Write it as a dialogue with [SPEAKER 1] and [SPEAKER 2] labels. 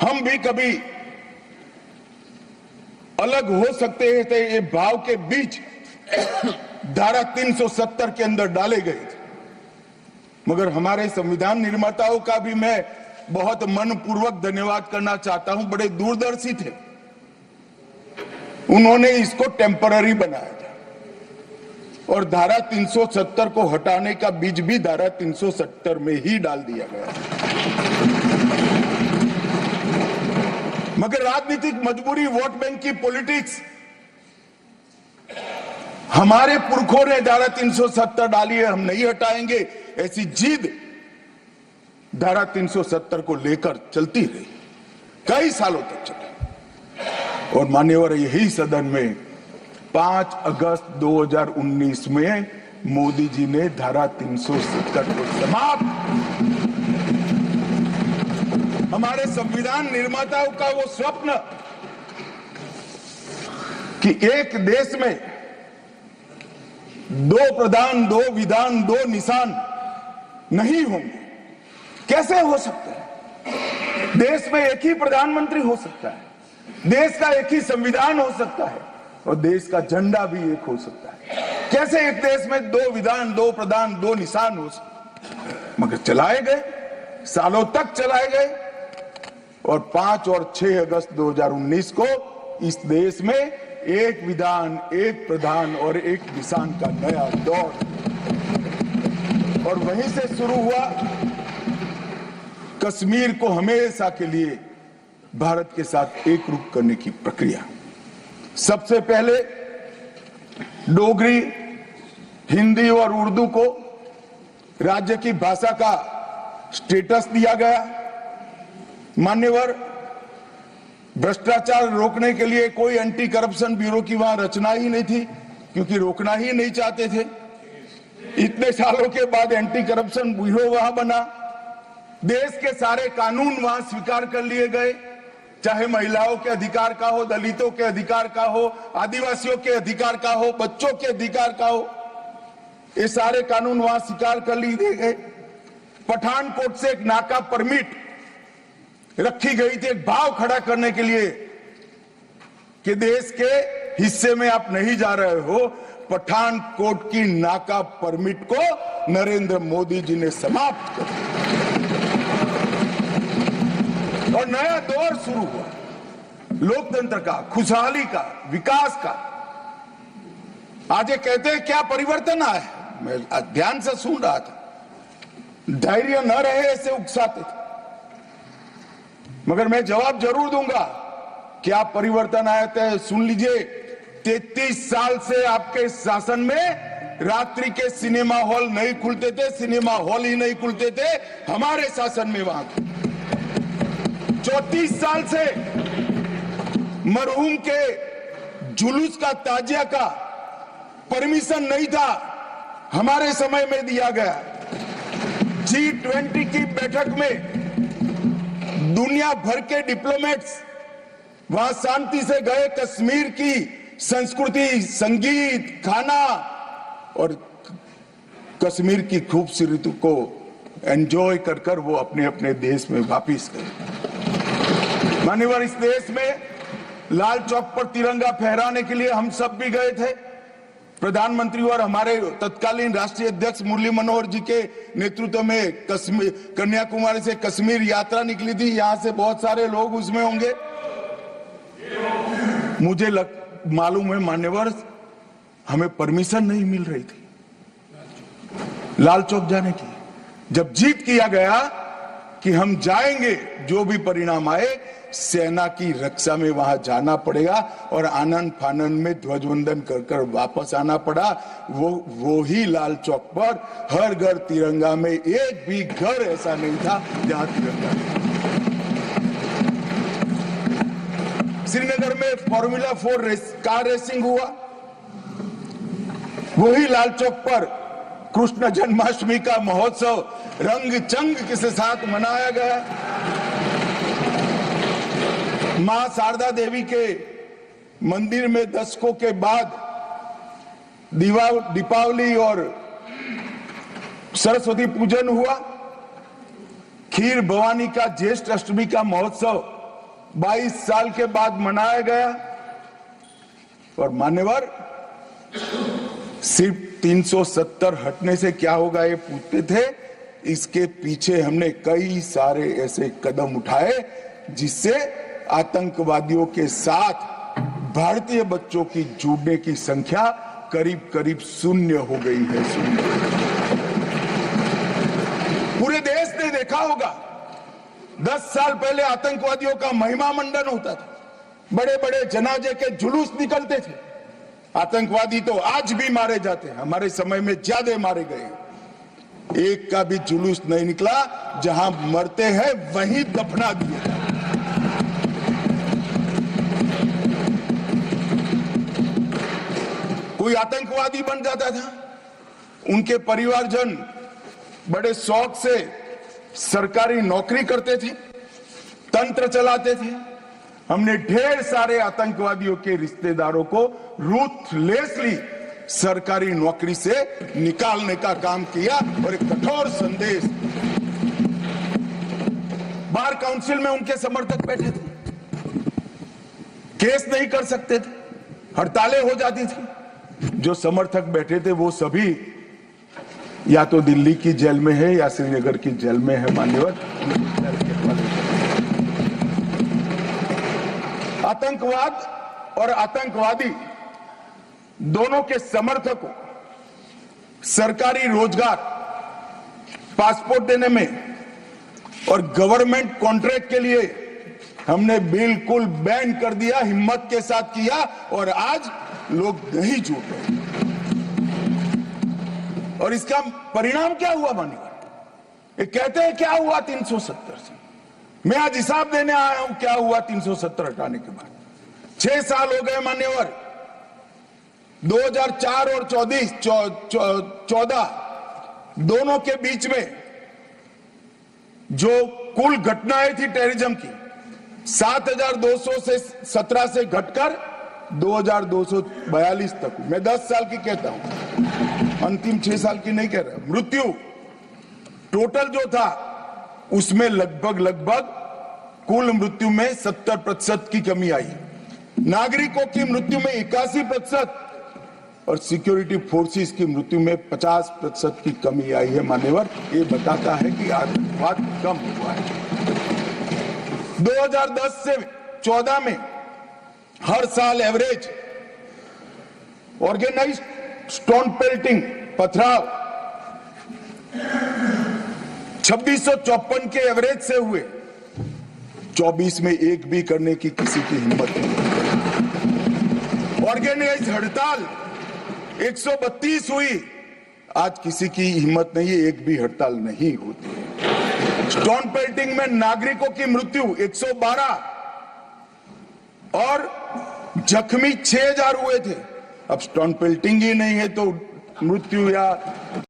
[SPEAKER 1] हम भी कभी अलग हो सकते हैं, तो ये भाव के बीच धारा 370 के अंदर डाले गए थे। मगर हमारे संविधान निर्माताओं का भी मैं बहुत मनपूर्वक धन्यवाद करना चाहता हूं। बड़े दूरदर्शी थे, उन्होंने इसको टेम्पररी बनाया था और धारा 370 को हटाने का बीज भी धारा 370 में ही डाल दिया गया। मगर राजनीतिक मजबूरी, वोट बैंक की पॉलिटिक्स, हमारे पुरखों ने धारा 370 डाली है, हम नहीं हटाएंगे, ऐसी जिद धारा 370 को लेकर चलती रही, कई सालों तक चली। और मान्यवर यही सदन में 5 अगस्त 2019 में मोदी जी ने धारा 370 को समाप्त। हमारे संविधान निर्माताओं का वो स्वप्न कि एक देश में 2 प्रधान, 2 विधान, 2 निशान नहीं होंगे, कैसे हो सकता है? देश में एक ही प्रधानमंत्री हो सकता है, देश का एक ही संविधान हो सकता है और देश का झंडा भी एक हो सकता है। कैसे एक देश में 2 विधान, 2 प्रधान, 2 निशान हो सकते? मगर चलाए गए, सालों तक चलाए गए और 5 और 6 अगस्त 2019 को इस देश में एक विधान, एक प्रधान और एक निशान का नया दौर, और वहीं से शुरू हुआ कश्मीर को हमेशा के लिए भारत के साथ एकरूप करने की प्रक्रिया। सबसे पहले डोगरी, हिंदी और उर्दू को राज्य की भाषा का स्टेटस दिया गया। मान्यवर, भ्रष्टाचार रोकने के लिए कोई एंटी करप्शन ब्यूरो की वहां रचना ही नहीं थी, क्योंकि रोकना ही नहीं चाहते थे। इतने सालों के बाद एंटी करप्शन ब्यूरो वहां बना। देश के सारे कानून वहां स्वीकार कर लिए गए, चाहे महिलाओं के अधिकार का हो, दलितों के अधिकार का हो, आदिवासियों के अधिकार का हो, बच्चों के अधिकार का हो, ये सारे कानून वहां स्वीकार कर लिए गए। पठानकोट से एक नाका परमिट रखी गई थी, एक भाव खड़ा करने के लिए कि देश के हिस्से में आप नहीं जा रहे हो। पठानकोट की नाका परमिट को नरेंद्र मोदी जी ने समाप्त कर दिया और नया दौर शुरू हुआ, लोकतंत्र का, खुशहाली का, विकास का। आज ये कहते हैं क्या परिवर्तन आया? मैं ध्यान से सुन रहा था, धैर्य न रहे ऐसे उकसाते थे, मगर मैं जवाब जरूर दूंगा। क्या परिवर्तन आया था? सुन लीजिए, 33 साल से आपके शासन में रात्रि के सिनेमा हॉल नहीं खुलते थे, सिनेमा हॉल ही नहीं खुलते थे हमारे शासन में वहां। 34 साल से मरहूम के जुलूस का, ताजिया का परमिशन नहीं था, हमारे समय में दिया गया। G20 की बैठक में दुनिया भर के डिप्लोमेट्स वहां शांति से गए, कश्मीर की संस्कृति, संगीत, खाना और कश्मीर की खूबसूरती को एंजॉय कर कर वो अपने अपने देश में वापिस गए। मान्यवर, इस देश में लाल चौक पर तिरंगा फहराने के लिए हम सब भी गए थे। प्रधानमंत्री और हमारे तत्कालीन राष्ट्रीय अध्यक्ष मुरली मनोहर जी के नेतृत्व में कन्याकुमारी से कश्मीर यात्रा निकली थी। यहां से बहुत सारे लोग उसमें होंगे। मुझे मालूम है मान्यवर, हमें परमिशन नहीं मिल रही थी लाल चौक जाने की। जब जीत किया गया कि हम जाएंगे, जो भी परिणाम आए, सेना की रक्षा में वहां जाना पड़ेगा और आनंद फानंद में ध्वजवंदन कर कर वापस आना पड़ा। वो ही लाल चौक पर हर घर तिरंगा में, एक भी घर ऐसा नहीं था जहां तिरंगा नहीं। श्रीनगर में फॉर्मूला 4 कार रेसिंग हुआ, वही लाल चौक पर कृष्ण जन्माष्टमी का महोत्सव रंग चंग के साथ मनाया गया। मां शारदा देवी के मंदिर में दशकों के बाद दीपावली और सरस्वती पूजन हुआ। खीर भवानी का ज्येष्ठ अष्टमी का महोत्सव 22 साल के बाद मनाया गया और मान्यवर सिर्फ 370 हटने से क्या होगा ये पूछते थे। इसके पीछे हमने कई सारे ऐसे कदम उठाए जिससे आतंकवादियों के साथ भारतीय बच्चों की जुड़ने की संख्या करीब करीब शून्य हो गई है। पूरे देश ने देखा होगा 10 साल पहले आतंकवादियों का महिमा मंडन होता था, बड़े बड़े जनाजे के जुलूस निकलते थे। आतंकवादी तो आज भी मारे जाते हैं, हमारे समय में ज्यादा मारे गए। एक का भी जुलूस नहीं निकला, जहां मरते हैं वहीं दफना दिए। कोई आतंकवादी बन जाता था, उनके परिवारजन बड़े शौक से सरकारी नौकरी करते थे, तंत्र चलाते थे। हमने ढेर सारे आतंकवादियों के रिश्तेदारों को रूथलेसली सरकारी नौकरी से निकालने का काम किया और एक कठोर संदेश। बार काउंसिल में उनके समर्थक बैठे थे, केस नहीं कर सकते थे, हड़तालें हो जाती थी। जो समर्थक बैठे थे वो सभी या तो दिल्ली की जेल में है या श्रीनगर की जेल में है। मान्यवर, आतंकवाद और आतंकवादी दोनों के समर्थकों सरकारी रोजगार, पासपोर्ट देने में और गवर्नमेंट कॉन्ट्रैक्ट के लिए हमने बिल्कुल बैन कर दिया, हिम्मत के साथ किया और आज लोग नहीं जुड़ रहे। और इसका परिणाम क्या हुआ मान्यवर? ये कहते हैं क्या हुआ 370 से। मैं आज हिसाब देने आया हूं क्या हुआ 370 हटाने के बाद। 6 साल हो गए मान्यवर। 2004 और 14 दोनों के बीच में जो कुल घटनाएं थी टेररिज्म की 7200 से 17 से घटकर 2242 तक। मैं 10 साल की कहता हूं, अंतिम 6 साल की नहीं कह रहा। मृत्यु टोटल जो था उसमें लगभग कुल मृत्यु में 70% की कमी आई। नागरिकों की मृत्यु में 81% और सिक्योरिटी फोर्सेस की मृत्यु में 50% की कमी आई है। मान्यवर, ये बताता है कि आतंकवाद कम हुआ है। 2010 से 14 में हर साल एवरेज ऑर्गेनाइज्ड स्टोन पेल्टिंग, पथराव 2654 के एवरेज से हुए। 24 में एक भी करने की किसी की हिम्मत नहीं। ऑर्गेनाइज्ड हड़ताल 132 हुई, आज किसी की हिम्मत नहीं है, एक भी हड़ताल नहीं होती। स्टोन पेल्टिंग में नागरिकों की मृत्यु 112 और जख्मी 6000 हुए थे। अब स्टोन पेल्टिंग ही नहीं है तो मृत्यु या